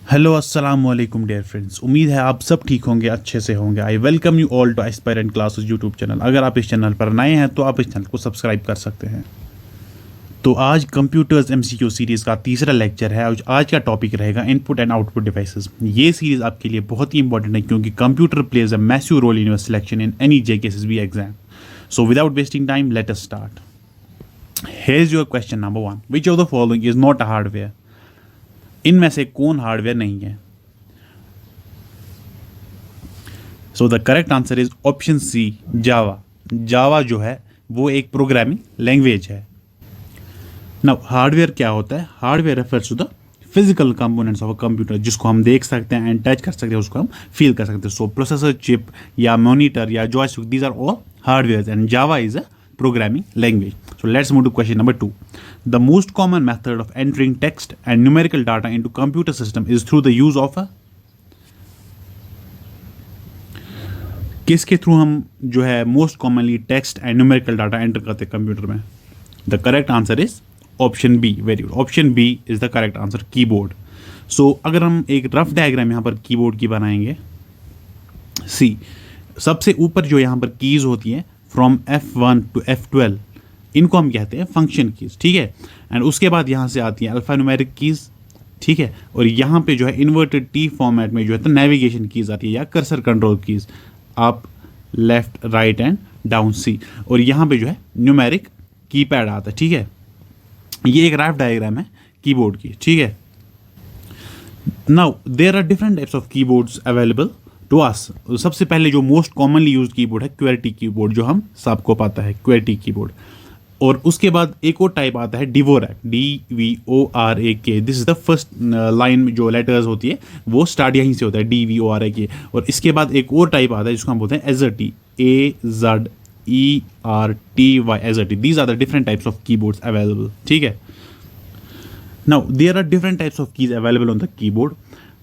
Hello अस्सलाम वालेकुम dear friends. उम्मीद है आप सब ठीक होंगे, अच्छे से होंगे। I welcome you all to aspirant classes YouTube channel. अगर आप इस चैनल पर नए हैं तो आप इस चैनल को सब्सक्राइब कर सकते हैं। तो आज कंप्यूटर्स एमसीक्यू सीरीज़ का तीसरा लेक्चर है। आज का टॉपिक रहेगा इनपुट एंड आउटपुट डिवाइसेस। ये सीरीज़ आपके लिए बहुत ही इंपॉर्टेंट है क्योंकि computer plays a massive role in your selection in any JKSSB exam. So without wasting time let us start. Here is your question number 1। Which of the following is not a hardware? इनमें से कौन hardware नहीं है? So the correct answer is option C, Java. Java जो है वो एक programming language है। नाउ हार्डवेयर क्या होता है? Hardware refers to the physical components of a computer, जिसको हम देख सकते हैं एंड टच कर सकते हैं, उसको हम फील कर सकते हैं। सो प्रोसेसर, चिप या मॉनिटर या joystick, these are all hardware and Java is a programming language. So let's move to question number 2. The most common method of entering text and numerical data into computer system is through the use of a, किसके through हम जो है most commonly text and numerical data enter करते हैं computer में? The correct answer is option B. Very good, option B is the correct answer, keyboard. So अगर हम एक रफ डायग्राम यहाँ पर कीबोर्ड की बनाएंगे, सी सबसे ऊपर जो यहाँ पर कीज होती है फ्रॉम F1 टू F12, इनको हम कहते हैं फंक्शन कीज, ठीक है। एंड उसके बाद यहाँ से आती है अल्फा न्यूमेरिक कीज, ठीक है। और यहाँ पे जो है इन्वर्टेड टी फॉर्मेट में जो है तो नेविगेशन कीज आती है या cursor control keys, up, left, right and down, C. और यहाँ पे जो है न्यूमेरिक कीपैड आता है, ठीक है। ये एक रफ डायग्राम है कीबोर्ड की, ठीक है। Now there are different types of keyboards available to us. सबसे पहले जो मोस्ट कॉमनली यूज कीबोर्ड है क्वेर्टी कीबोर्ड, जो हम सबको पता है क्वेर्टी कीबोर्ड। और उसके बाद एक और टाइप आता है डिवोरैक, DVORAK। This is the first line में जो लेटर्स होती है वो स्टार्ट यहीं से होता है, DVORAK। और इसके बाद एक और टाइप आता है जिसको हम बोलते हैं AZERTY, AZERTY, AZERTY. These are the different types of keyboards available, ठीक है। Now there are different types of keys available on the keyboard.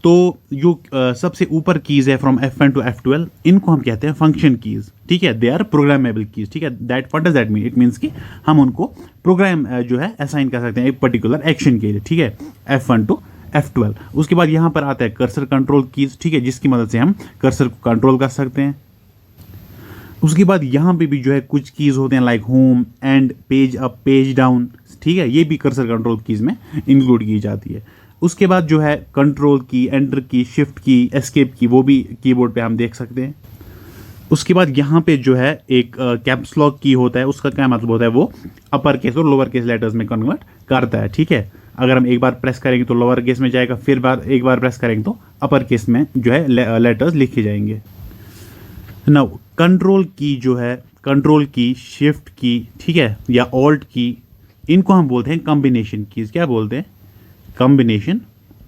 तो जो सबसे ऊपर कीज है फ्रॉम F1 टू F12, इनको हम कहते हैं फंक्शन कीज, ठीक है। दे आर प्रोग्रामेबल कीज, ठीक है। That what does that mean? It means कि हम उनको प्रोग्राम जो है असाइन कर सकते हैं एक पर्टिकुलर एक्शन के लिए, ठीक है। F1 to F12। उसके बाद यहाँ पर आता है कर्सर कंट्रोल कीज, ठीक है, जिसकी मदद से हम कर्सर को कंट्रोल कर सकते हैं। उसके बाद यहाँ पे भी जो है कुछ कीज होते हैं like home and page up, page down, ठीक है। ये भी कर्सर कंट्रोल कीज में इंक्लूड की जाती है। उसके बाद जो है कंट्रोल की, एंटर की, शिफ्ट की, एस्केप की, वो भी कीबोर्ड पे हम देख सकते हैं। उसके बाद यहाँ पे जो है एक कैप्स लॉक की होता है, उसका क्या मतलब होता है? वो अपर केस और लोअर केस लेटर्स में कन्वर्ट करता है, ठीक है। अगर हम एक बार प्रेस करेंगे तो लोअर केस में जाएगा, फिर एक बार प्रेस करेंगे तो अपर केस में जो है लेटर्स लिखे जाएंगे। नाउ कंट्रोल की जो है, कंट्रोल की, शिफ्ट की, ठीक है, या ऑल्ट की, इनको हम बोलते हैं कॉम्बिनेशन कीज। क्या बोलते हैं? कॉम्बिनेशन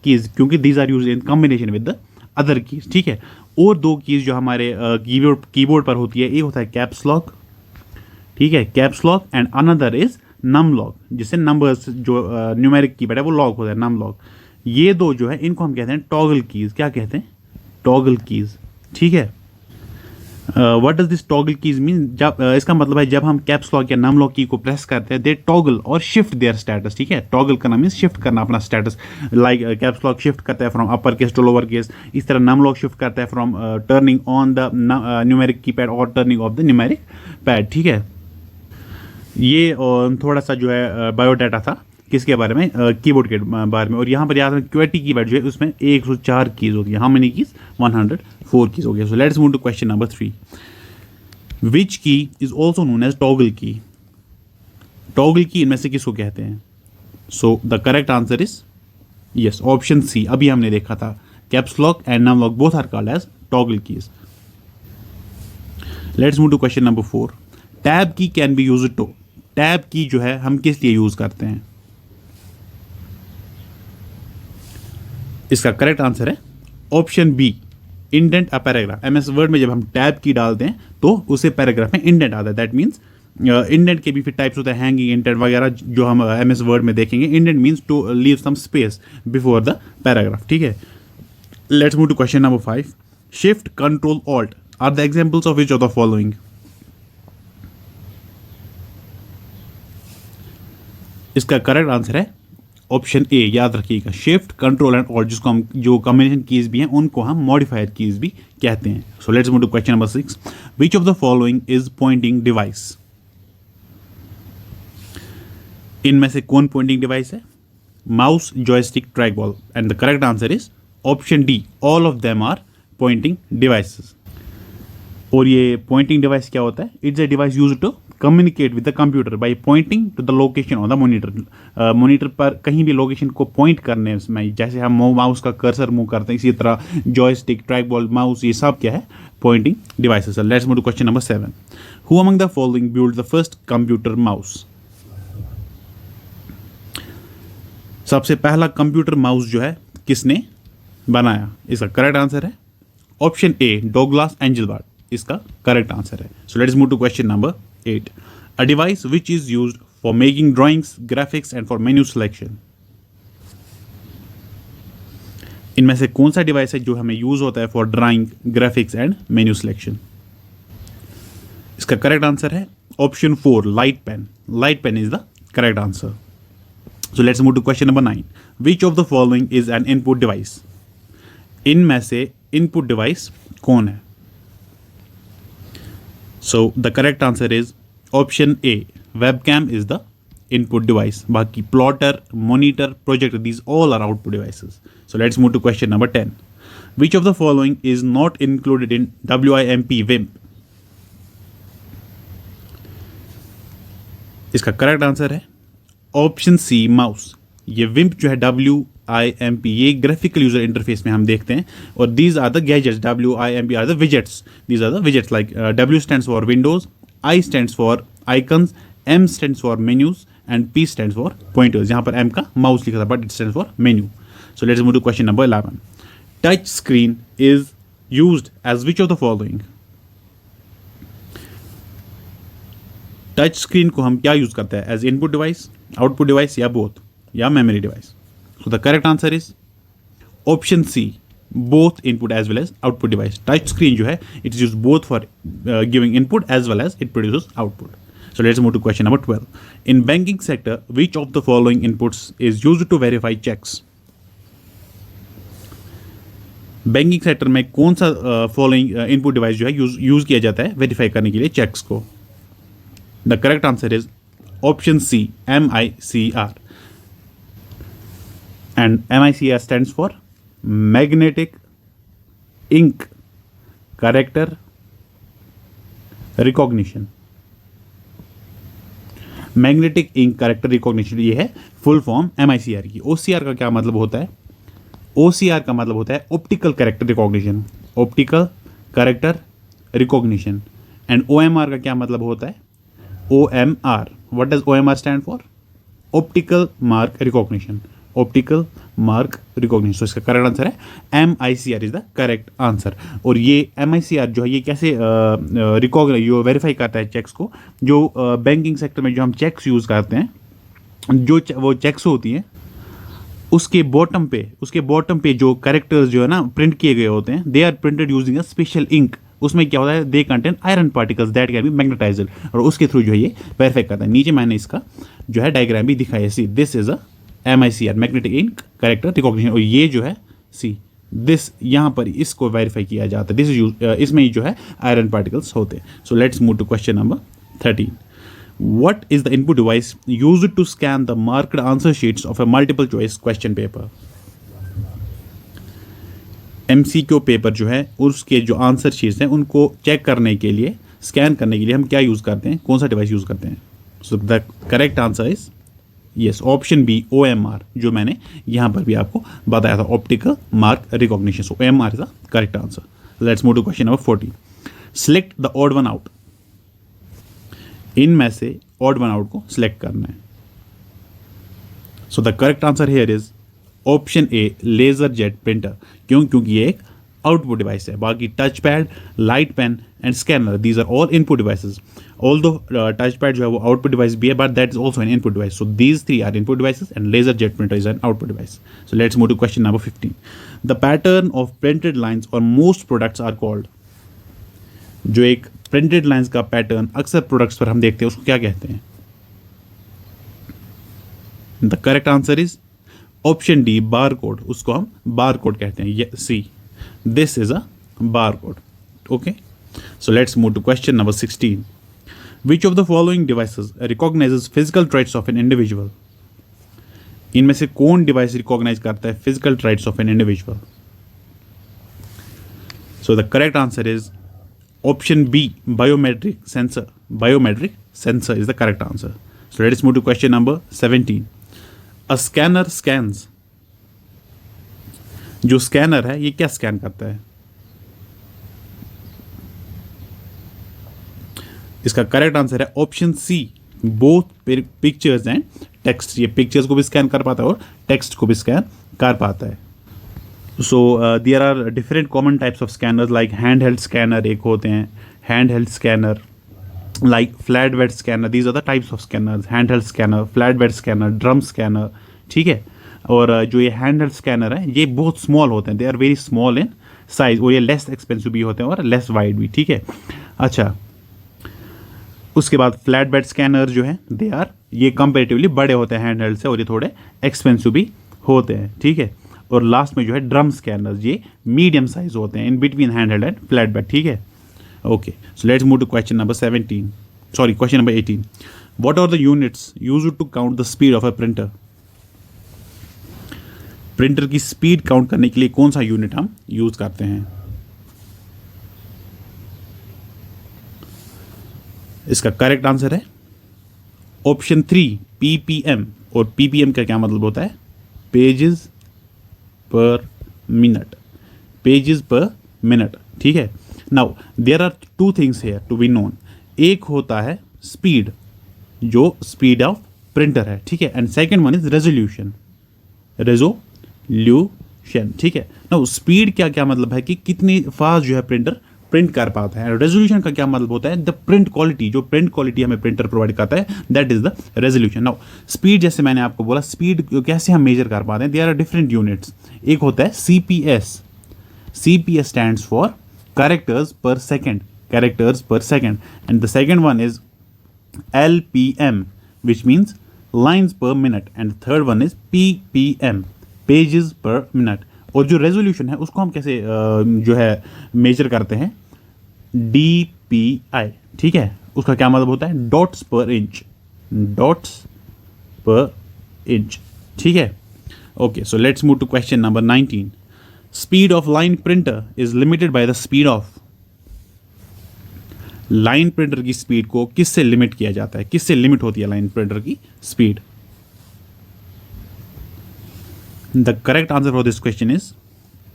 कीज, क्योंकि these are used in combination with the other keys, ठीक है। और दो कीज जो हमारे कीबोर्ड पर होती है, एक होता है कैप्स लॉक, ठीक है, caps lock, and another is num lock, जिससे नंबर्स जो न्यूमेरिक कीपैड है वो लॉक होता है, नम लॉक। ये दो जो है इनको हम कहते हैं टॉगल कीज। क्या कहते हैं? टॉगल कीज, ठीक है। What does this toggle keys mean? जब इसका मतलब है जब हम कैप्स लॉक या नम लॉक की को प्रेस करते हैं, दे टॉगल और शिफ्ट देयर स्टेटस, ठीक है। टॉगल करना मीन शिफ्ट करना अपना status, like caps lock shift करता है from upper case to lower case, इस तरह नम लॉक शिफ्ट करता है from turning on the numeric keypad और turning off the numeric pad, ठीक है। ये थोड़ा सा जो है बायोडाटा था किसके बारे में? कीबोर्ड के बारे में। और यहाँ पर याद रखें क्वेर्टी कीबोर्ड जो है उसमें 104 कीज होती है। How many keys? 104 कीज हो गया। So let's move to question number 3। Which key is also known as toggle key? Toggle key इनमें से किसको कहते हैं? So the correct answer is yes, option C. अभी हमने देखा था caps lock and num lock both are called as toggle keys. Let's move to question number 4। Tab key can be used to? Tab key जो है हम किस लिए use करते हैं? इसका करेक्ट आंसर है option B, indent a paragraph. MS word में जब हम टैब की डालते हैं तो उसे पैराग्राफ में इंडेंट आता है। दैट मीन्स इंडेंट के भी फिर टाइप्स होता है, हैंगिंग इंडेंट वगैरह, जो हम MS वर्ड में देखेंगे। Indent means to leave some space before the paragraph, ठीक है। Let's move to question number 5। Shift, control, alt are the examples of which of the following? इसका करेक्ट आंसर है option A, याद रखिएगा, shift, control and alt, जिसको हम जो combination keys भी हैं उनको हम मॉडिफायर कीज भी कहते हैं. So let's move to question number 6. Which of the following is pointing device? इनमें से कौन पॉइंटिंग डिवाइस है? Mouse, joystick, track ball. And the correct answer is option D, all of them are pointing devices. और ये pointing device क्या होता है? It's a device used to communicate with the computer by pointing to the location on the monitor. Monitor पर कहीं भी location को point करने में, जैसे हम माउस का कर्सर मूव करते हैं, इसी तरह जॉयस्टिक, ट्रैक बॉल, माउस, ये सब क्या है? Pointing devices. Let's move to question number 7. Who among the following build the first computer mouse? सबसे पहला कंप्यूटर माउस जो है किसने बनाया? इसका करेक्ट आंसर है ऑप्शन ए, डॉगलास एंजेलबर्ट, इसका करेक्ट आंसर है. So let's move to question number 8. A device which is used for making drawings, graphics and for menu selection. इनमें से कौन सा डिवाइस है जो हमें यूज होता है for drawing, graphics and menu selection? इसका करेक्ट आंसर है option 4, light pen. Light pen is the correct answer. So let's move to question number 9. Which of the following is an input device? इनमें से input device कौन है? So the correct answer is option A. Webcam is the input device. बाकी plotter, monitor, projector, these all are output devices. So let's move to question number 10. Which of the following is not included in WIMP? इसका correct answer है option सी, mouse. ये wimp जो है WIMP, ये graphical user interface में हम देखते हैं. और these are the gadgets. WIMP are the widgets. These are the widgets like W stands for windows, I stands for icons, M stands for menus and P stands for pointers. यहाँ पर M का mouse लिखा था but it stands for menu. So let's move to question number 11. Touch screen is used as which of the following? Touch screen को हम क्या use करते हैं? As input device, output device, या बोथ, या memory device? So the correct answer is option C, both input as well as output device. Touch screen जो है it is use both for giving input as well as it produces output. So let's move to question number 12. In banking sector which of the following inputs is used to verify cheques? Banking sector में कौन सा following input device जो है use किया जाता है verify करने के लिए चेक्स को? The correct answer is option C, MICR. And MICR stands for Magnetic Ink Character Recognition. Magnetic Ink Character Recognition, ये है फुल फॉर्म MICR की. OCR का क्या मतलब होता है? OCR का मतलब होता है optical character recognition. Optical character recognition. And OMR का क्या मतलब होता है? OMR. What does OMR stand for? Optical Mark Recognition. Optical Mark Recognition. So इसका करेक्ट आंसर है MICR is the correct answer. और ये MICR जो है ये कैसे जो वेरीफाई करता है चेक्स को? जो बैंकिंग सेक्टर में जो हम चेक्स यूज करते हैं, जो वो चेक्स होती हैं उसके बॉटम पे जो कैरेक्टर्स जो है ना प्रिंट किए गए होते हैं, they are printed using a special ink. उसमें क्या होता है? They contain iron particles that can be magnetised. और उसके थ्रू जो है ये वेरीफाई करता है. नीचे मैंने इसका जो है डायग्राम भी दिखाया. See, this is a MICR, magnetic ink character recognition. और ये जो है सी, दिस यहाँ पर इसको वेरीफाई किया जाता है. दिस इज इसमें जो है आयरन पार्टिकल्स होते हैं. So let's move to question number 13. What is the input device used to scan the marked answer sheets of a multiple choice question paper? MCQ paper जो है उसके जो आंसर शीट्स हैं उनको चेक करने के लिए, स्कैन करने के लिए हम क्या यूज़ करते हैं? कौन सा डिवाइस यूज़ करते हैं? So the correct answer is yes, option B, OMR, जो मैंने यहाँ पर भी आपको बताया था, optical mark recognition. So OMR is the correct answer. Let's move to question number 14. Select the odd one out. इनमें से ऑड वन आउट को सिलेक्ट करना है. So the correct answer here is option A, laser jet printer. क्योंकि ये एक output device है. बाकी touch pad, light pen and scanner, these are all input devices. Although touch pad जो है वो आउटपुट डिवाइस भी है, but that is also an input device. So these three are input devices and laser jet printer is an output device. So let's move to question number 15. The pattern of printed lines और most products are called. जो एक printed lines का pattern अक्सर products पर हम देखते हैं उसको क्या कहते हैं? The correct answer is option D bar code, उसको हम बार कोड कहते हैं। ये see, this is a bar code. Okay, so let's move to question number 16। Which of the following devices recognizes physical traits of an individual? इनमें से कौन device recognize करता है physical traits of an individual? So the correct answer is option B, biometric sensor. Biometric sensor is the correct answer. So let's move to question number 17। A scanner scans, जो scanner है ये क्या scan करता है? इसका correct answer है option C, both pictures and text. ये pictures को भी स्कैन कर पाता है और टेक्स्ट को भी स्कैन कर पाता है। So there are different common types of scanners, like hand held scanner एक होते हैं, hand held scanner, like flat bed scanner, these are the types of scanners, handheld scanner, flat bed scanner, drum scanner, ठीक है। और जो ये handheld scanner है ये बहुत small होते हैं, they are very small in size, और ये less expensive भी होते हैं और less wide भी, ठीक है। अच्छा, उसके बाद फ्लैट बेड स्कैनर जो है दे आर, ये कंपेरेटिवली बड़े होते हैं हैंडहेल्ड से और ये थोड़े एक्सपेंसिव भी होते हैं, ठीक है। और लास्ट में जो है ड्रम स्कैनर्स, ये मीडियम साइज होते हैं in between handheld and flat bed, ठीक है। Okay, so let's move to question number 17. Sorry, question number 18. What are the units used to count the speed of a printer? Printer की speed count करने के लिए कौन सा unit हम use करते हैं? इसका करेक्ट आंसर है ऑप्शन 3, पीपीएम। और पीपीएम का क्या मतलब होता है? पेजेस पर मिनट, पेजेस पर मिनट, ठीक है। Now there are two things here to be known. एक होता है स्पीड, जो स्पीड ऑफ प्रिंटर है, ठीक है, and second one is resolution, resolution, ठीक है। नाउ स्पीड क्या क्या मतलब है कि कितनी फास्ट जो है प्रिंटर प्रिंट कर पाता है। रेजोल्यूशन का क्या मतलब होता है? द प्रिंट क्वालिटी, जो प्रिंट क्वालिटी हमें प्रिंटर प्रोवाइड करता है, that is the resolution. Now speed, जैसे मैंने आपको बोला, स्पीड कैसे हम मेजर कर पाते हैं? There are different units. एक होता है CPS, CPS stands for characters per second, characters per second, and the second one is LPM, which means lines per minute, and the third one is PPM, pages per minute। और जो resolution है उसको हम कैसे जो है major करते हैं? DPI, ठीक है। उसका क्या मतलब होता है? डॉट्स पर इंच, डॉट्स पर इंच, ठीक है। Okay, so let's move to question number 19। Speed of line printer is limited by the speed of। Line printer की स्पीड को किससे लिमिट किया जाता है? किससे लिमिट होती है लाइन प्रिंटर की speed? The correct answer for this question is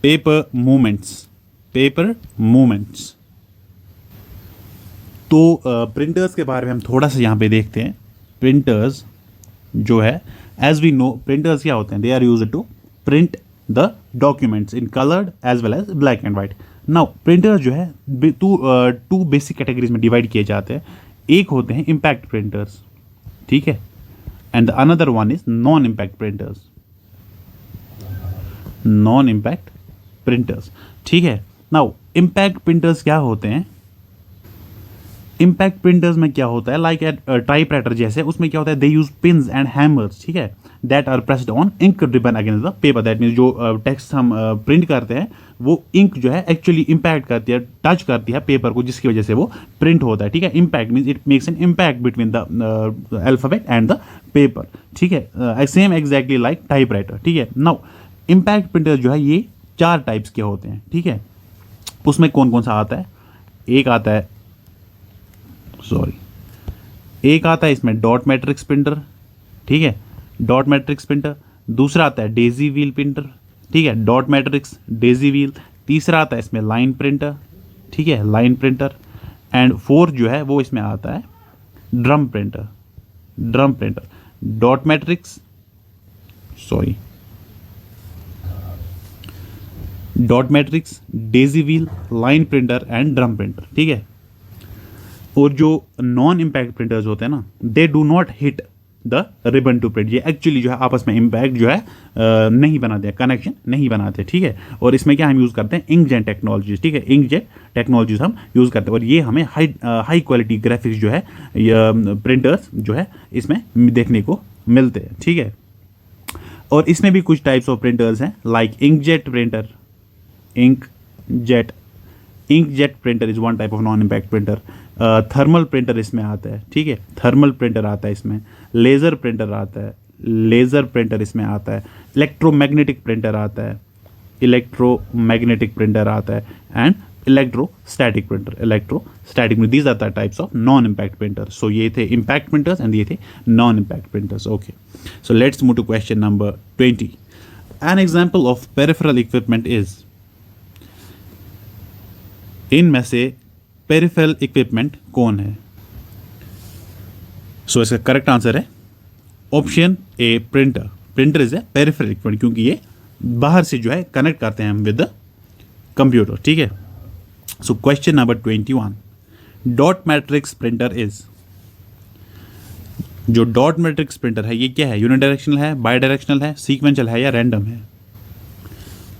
paper movements, paper movements. तो प्रिंटर्स के बारे में हम थोड़ा सा यहां पे देखते हैं। प्रिंटर्स जो है, एज वी नो, प्रिंटर्स क्या होते हैं? They are used to print the documents in coloured as well as black and white. Now printers जो है टू बेसिक कैटेगरीज में डिवाइड किए जाते हैं। एक होते हैं इम्पैक्ट प्रिंटर्स, ठीक है, and the another one is non impact printers, non impact printers, ठीक है। नाउ इम्पैक्ट प्रिंटर्स क्या होते हैं? इम्पैक्ट प्रिंटर्स में क्या होता है? लाइक एट टाइपराइटर जैसे, उसमें क्या होता है? They use pins and hammers, ठीक है, that are pressed on ink ribbon against the paper. That means जो टेक्स्ट हम प्रिंट करते हैं वो इंक जो है एक्चुअली इम्पैक्ट करती है, टच करती है पेपर को, जिसकी वजह से वो प्रिंट होता है, ठीक है। Impact means it makes an impact between the alphabet and the paper, ठीक है। सेम एग्जैक्टली लाइक टाइपराइटर, ठीक है। नाउ इम्पैक्ट प्रिंटर जो है ये 4 टाइप्स के होते हैं, ठीक है। उसमें कौन कौन सा आता है? एक आता है, एक आता है इसमें डॉट मैट्रिक्स प्रिंटर, ठीक है, डॉट मैट्रिक्स प्रिंटर। दूसरा आता है डेजी व्हील प्रिंटर, ठीक है, डॉट मैट्रिक्स, डेजी व्हील। तीसरा आता है इसमें लाइन प्रिंटर, ठीक है, लाइन प्रिंटर। एंड फोर्थ जो है वो इसमें आता है drum printer, drum printer, dot matrix, dot matrix, Daisy wheel, line printer and drum printer, ठीक है। और जो नॉन इम्पैक्ट प्रिंटर्स होते हैं ना, they do not hit the ribbon to print. ये एक्चुअली जो है आपस में इम्पैक्ट जो है नहीं बनाते, कनेक्शन नहीं बनाते, ठीक है। और इसमें क्या हम यूज़ करते हैं? इंकजेट टेक्नोलॉजीज, ठीक है, इंकजेट टेक्नोलॉजीज हम यूज़ करते हैं। और ये हमें हाई क्वालिटी ग्राफिक्स जो है प्रिंटर्स जो है इसमें देखने को मिलते हैं, ठीक है। और इसमें भी कुछ टाइप्स ऑफ प्रिंटर्स हैं like inkjet printer, inkjet printer is one type of non impact printer. Thermal printer इसमें आता है, ठीक है, थर्मल प्रिंटर आता है इसमें, लेज़र प्रिंटर आता है, लेज़र प्रिंटर इसमें आता है, इलेक्ट्रोमैग्नेटिक प्रिंटर आता है, इलेक्ट्रोमैग्नेटिक प्रिंटर आता है, and electrostatic printer, these are the types of non impact printer. So ये थे इम्पैक्ट प्रिंटर्स एंड ये थे non impact printers. Okay, so let's move to question number 20। An example of peripheral equipment is, इनमें से peripheral equipment कौन है? सो इसका correct answer है option A, printer. Printer is a peripheral equipment क्योंकि ये बाहर से जो है कनेक्ट करते हैं हम विद द कंप्यूटर, ठीक है। So question number 21, dot matrix printer is, जो डॉट मैट्रिक्स प्रिंटर है ये क्या है? यूनिडायरेक्शनल है, बाई डायरेक्शनल है, सीक्वेंशियल है या रैंडम है?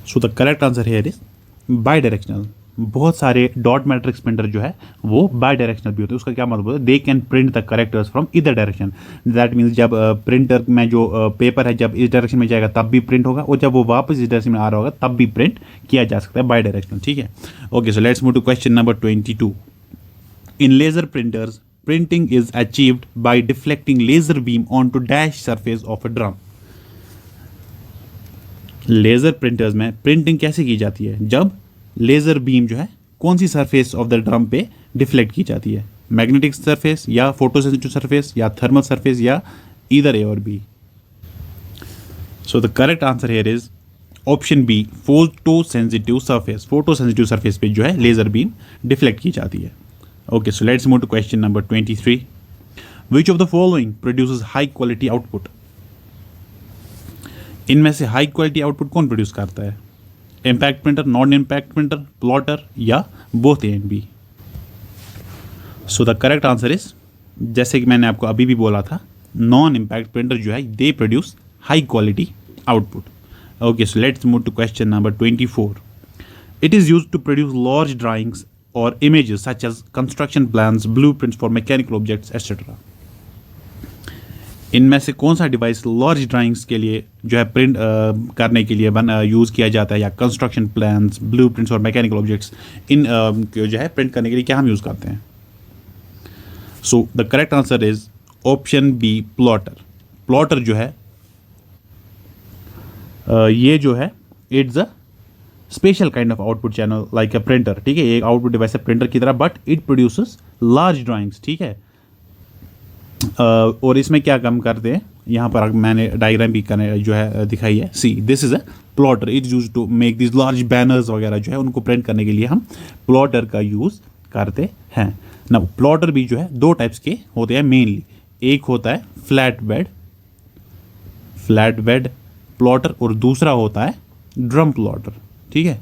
So the correct answer here is by directional. बहुत सारे डॉट मैट्रिक्स प्रिंटर जो है वो बाई डायरेक्शनल भी होते हैं। उसका क्या मतलब होता है? They can print the characters from इधर डायरेक्शन। दैट मीन्स जब प्रिंटर में जो पेपर है जब इस डायरेक्शन में जाएगा तब भी प्रिंट होगा, और जब वो वापस इस डायरेक्शन में आ रहा होगा तब भी प्रिंट किया जा सकता है बाई डायरेक्शनल, ठीक है। Okay, so let's move to question number 22। In laser printers printing is achieved by deflecting laser beam on to dash surface of a drum. Laser printers में प्रिंटिंग कैसे की जाती है? जब लेज़र बीम जो है कौन सी सरफेस ऑफ द ड्रम पे डिफ्लेक्ट की जाती है? मैग्नेटिक सरफेस या फोटोसेंसिटिव सरफेस या थर्मल सरफेस या ईदर ए और B? So the correct answer here is option B, photosensitive surface. Photosensitive surface पे जो है लेज़र बीम डिफ्लेक्ट की जाती है। Okay, so let's move to question number 23। Which of the following produces high quality output? इनमें से high quality output कौन produce करता है? Impact printer, non impact printer, plotter या both A and B? So the correct answer is, जैसे कि मैंने आपको अभी भी बोला था, नॉन इम्पैक्ट प्रिंटर जो है they produce high quality output. Okay, so let's move to question number 24। It is used to produce large drawings और images such as construction plans, blueprints for mechanical objects etcetera. इनमें से कौन सा device large drawings के लिए जो है print करने के लिए यूज़ किया जाता है, या कंस्ट्रक्शन प्लान्स, ब्लूप्रिंट्स और मैकेनिकल ऑब्जेक्ट्स इन जो है प्रिंट करने के लिए क्या हम यूज़ करते हैं? So the correct answer is option B, plotter. Plotter जो है ये जो है it's a special kind of output channel like a printer, ठीक है। एक आउटपुट डिवाइस है प्रिंटर की तरह, but it produces large drawings, ठीक है। और इसमें क्या काम करते हैं, यहाँ पर मैंने डायग्राम भी करने जो है दिखाई है। See, this is a plotter, it use to make this large banners वगैरह जो है उनको प्रिंट करने के लिए हम प्लॉटर का यूज़ करते हैं ना। प्लॉटर भी जो है दो टाइप्स के होते हैं मेनली। एक होता है फ्लैट बेड प्लॉटर और दूसरा होता है ड्रम प्लॉटर, ठीक है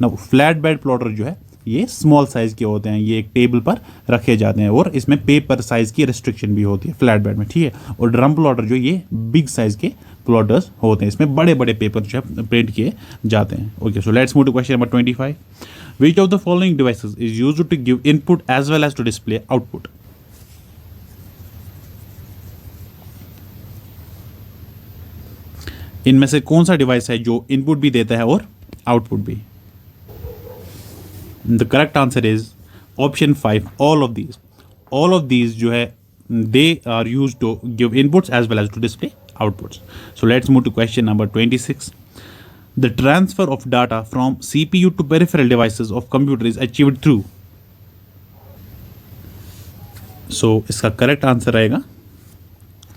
ना। फ्लैट बेड प्लॉटर जो है ये स्मॉल साइज के होते हैं, ये एक टेबल पर रखे जाते हैं और इसमें पेपर साइज की रिस्ट्रिक्शन भी होती है फ्लैट बेड में, ठीक है। और ड्रम प्लॉटर जो ये बिग साइज के प्लॉटर्स होते हैं, इसमें बड़े बड़े पेपर जो है प्रिंट किए जाते हैं। Okay, so let's move to question number 25। Which of the following devices is used to give input as well as to display output? इनमें से कौन सा डिवाइस है जो इनपुट भी देता है और आउटपुट भी? The correct answer is option 5, all of these. All of these जो है they are used to give inputs as well as to display outputs. So let's move to question number 26. The transfer of data from CPU to peripheral devices of computer is achieved through. So इसका correct answer रहेगा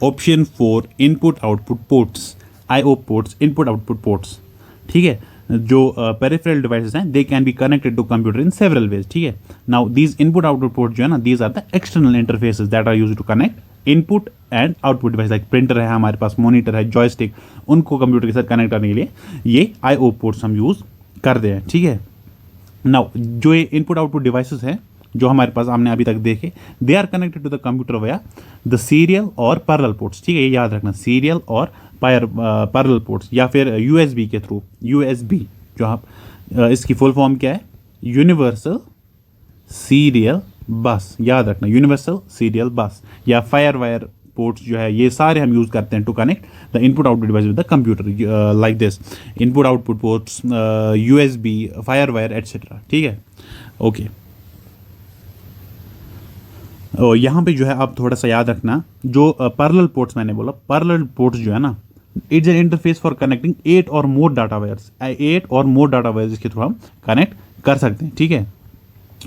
option 4, input output ports, IO ports, input output ports, ठीक है। जो peripheral devices हैं they can be connected to computer in several ways, ठीक है। Now these input output port जो है ना, these are the external interfaces that are used to connect input and output device. Like printer है हमारे पास, monitor है, joystick, उनको कंप्यूटर के साथ कनेक्ट करने के लिए ये IO पोर्ट्स हम यूज़ करते हैं, ठीक है। नाउ जो ये इनपुट आउटपुट डिवाइसेस हैं जो हमारे पास हमने अभी तक देखे, they are connected to the computer via the serial और पैरेलल पोर्ट्स, ठीक है। ये याद रखना, सीरियल और पैरेलल पोर्ट्स या फिर USB के थ्रू। USB जो आप इसकी फुल फॉर्म क्या है? यूनिवर्सल सीरियल बस, याद रखना, यूनिवर्सल सीरियल बस या फायर वायर पोर्ट्स जो है ये सारे हम यूज़ करते हैं to connect the input output device with the computer, like this input output ports, USB, fire wire etcetera. ठीक है, ओके। और यहाँ पे जो है आप थोड़ा सा याद रखना, जो पैरेलल पोर्ट्स मैंने बोला, पैरेलल पोर्ट्स जो है ना, it's an interface for connecting 8 और मोर डाटा वायर्स, 8 और मोर डाटा वायर्स के थ्रू हम कनेक्ट कर सकते हैं। ठीक है,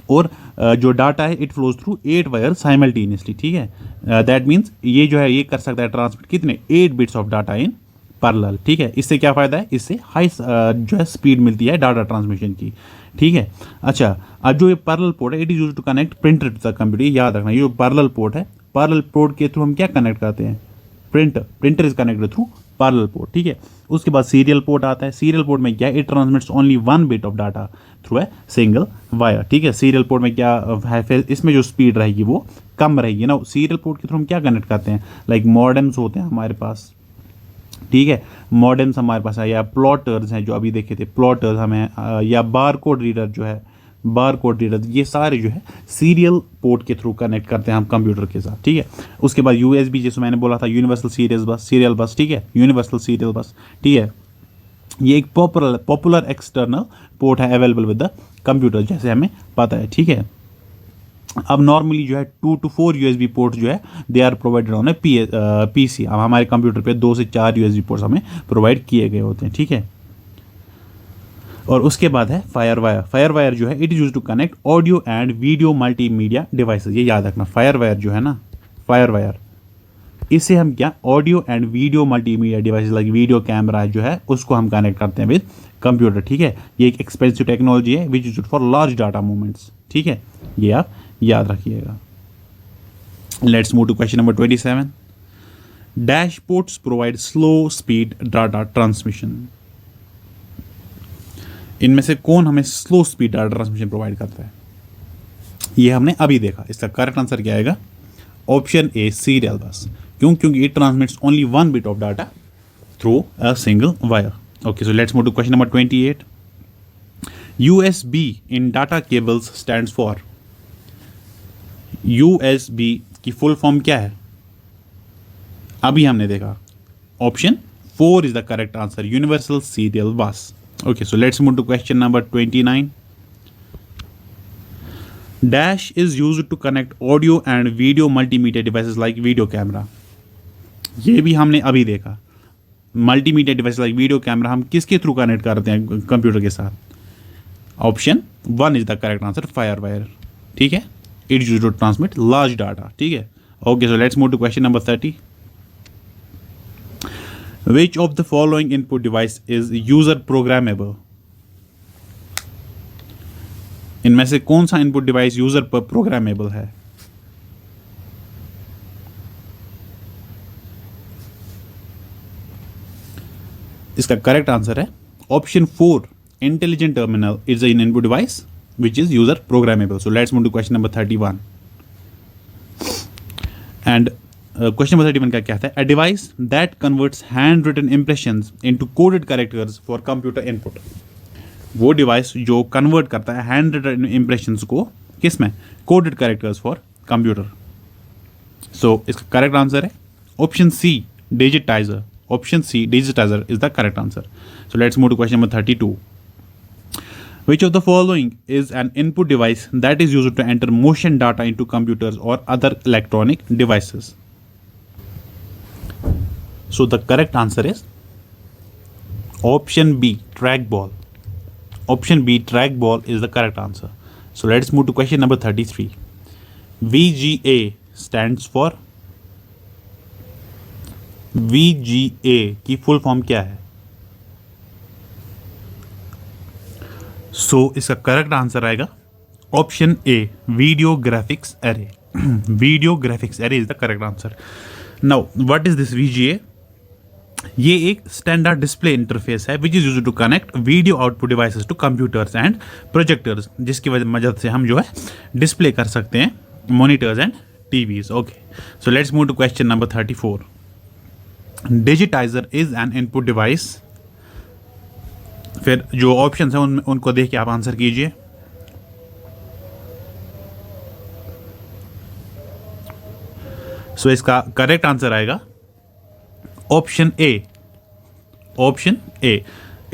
और जो डाटा है it flows through 8 wire simultaneously. ठीक है, दैट मीन्स ये जो है ये कर सकता है ट्रांसमिट कितने 8 bits of data in parallel. ठीक है, इससे क्या फ़ायदा है, इससे हाई जो है स्पीड मिलती है डाटा ट्रांसमिशन की। ठीक है, अच्छा, अब जो ये पैरेलल पोर्ट है it is used to connect printer to the computer. याद रखना, ये जो पैरेलल पोर्ट है, पैरेलल पोर्ट के थ्रू हम क्या कनेक्ट करते हैं, printer is connected through parallel port. ठीक है, उसके बाद सीरियल पोर्ट आता है। सीरियल पोर्ट में क्या, it transmits only 1 bit of data through a single wire. ठीक है, सीरियल पोर्ट में क्या है, फिर इसमें जो स्पीड रहेगी वो कम रहेगी ना। सीरियल पोर्ट के थ्रू हम क्या कनेक्ट करते हैं, लाइक मॉडेम्स होते हैं हमारे पास। ठीक है, मॉडेम्स हमारे पास है, या प्लॉटर्स हैं जो अभी देखे थे, प्लॉटर्स हमें, या बार कोड रीडर जो है, बार कोड रीडर, ये सारे जो है सीरियल पोर्ट के थ्रू कनेक्ट करते हैं हम कंप्यूटर के साथ। ठीक है, उसके बाद USB, जैसे मैंने बोला था, यूनिवर्सल सीरियल बस। ठीक है, यूनिवर्सल सीरियल बस। ठीक है, ये एक पॉपुलर एक्सटर्नल पोर्ट है अवेलेबल विद द कंप्यूटर, जैसे हमें पता है। ठीक है, अब नॉर्मली जो है 2 to 4 USB पोर्ट जो है they are provided on a PC। अब हमारे कंप्यूटर पे 2 से 4 USB पोर्ट्स हमें प्रोवाइड किए गए होते हैं। ठीक है, और उसके बाद है फायर वायर। फायर वायर जो है it is use to connect audio and video multimedia devices. ये याद रखना, फायर वायर जो है ना, फायर वायर, इससे हम क्या audio and video multimedia devices like video camera जो है उसको हम कनेक्ट करते हैं विद कंप्यूटर। ठीक है, ये एक एक्सपेंसिव टेक्नोलॉजी है which is used for large data movements. ठीक है, ये आप याद रखिएगा। Let's move to question number 27। Dashboards provide slow speed data transmission. इनमें से कौन हमें slow speed data transmission provide करता है, ये हमने अभी देखा। इसका करेक्ट आंसर क्या आएगा, ऑप्शन ए सीरियल बस। क्यों, क्योंकि it transmits only 1 bit of data through a single wire. Okay, so let's move to question number 28। USB in data cables stands for. USB की फुल फॉर्म क्या है, अभी हमने देखा। Option 4 is the correct answer, universal serial bus. Okay, so let's move to question number 29. Dash is used to connect audio and video multimedia devices like video camera. ये भी हमने अभी देखा। Multimedia device like video camera हम किसके through connect करते हैं computer के साथ, option 1 is the correct answer, fire wire. ठीक है, it used to transmit large data. ठीक है, okay, so let's move to question number 30। Which of the following input device is user programmable? इनमें से कौन सा इनपुट डिवाइस यूजर पर programmable है? इसका करेक्ट आंसर है option 4, intelligent terminal is an input device which is user programmable. So let's move to question number 31 and question number 31 का क्या था, a device that converts handwritten impressions into coded characters for computer input. वो डिवाइस जो convert करता है handwritten impressions को किस में, कोडेड कैरेक्टर्स फॉर कंप्यूटर। सो इसका करेक्ट आंसर है option C, digitiser. Option C, digitiser is the correct answer. So let's move to question number 32। Which of the following is an input device that is used to enter motion data into computers or other electronic devices? So the correct answer is option B, trackball. Option B, trackball is the correct answer. So let's move to question number 33. VGA stands for, VGA की full form क्या है? सो इसका correct answer आएगा option A, video graphics array. Video graphics array is the correct answer. Now what is this VGA? ये एक standard display interface है which is used to connect video output devices to computers and projectors, जिसकी मदद से हम जो है display कर सकते हैं monitors and TVs. Okay, so let's move to question number 34। Digitiser is an input device. फिर जो ऑप्शन है उनको देख के आप आंसर कीजिए। सो इसका करेक्ट आंसर आएगा option A. Option A.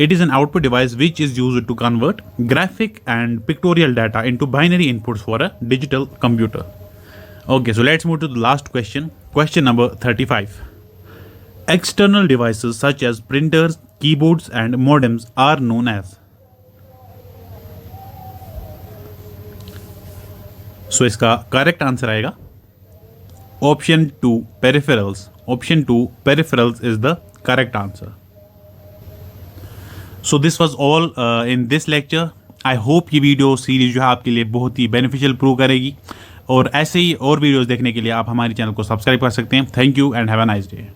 It is an output device which is used to convert graphic and pictorial data into binary inputs for a digital computer. Okay, so let's move to the last question. Question number 35. External devices such as printers, keyboards, and modems are known as. So इसका correct answer आएगा option 2 peripherals. Option 2 peripherals is the correct answer. So this was all in this lecture. I hope ये video series जो है आपके लिए बहुत ही beneficial prove करेगी, और ऐसे ही और वीडियोस देखने के लिए आप हमारे चैनल को सब्सक्राइब कर सकते हैं. Thank you and have a nice day.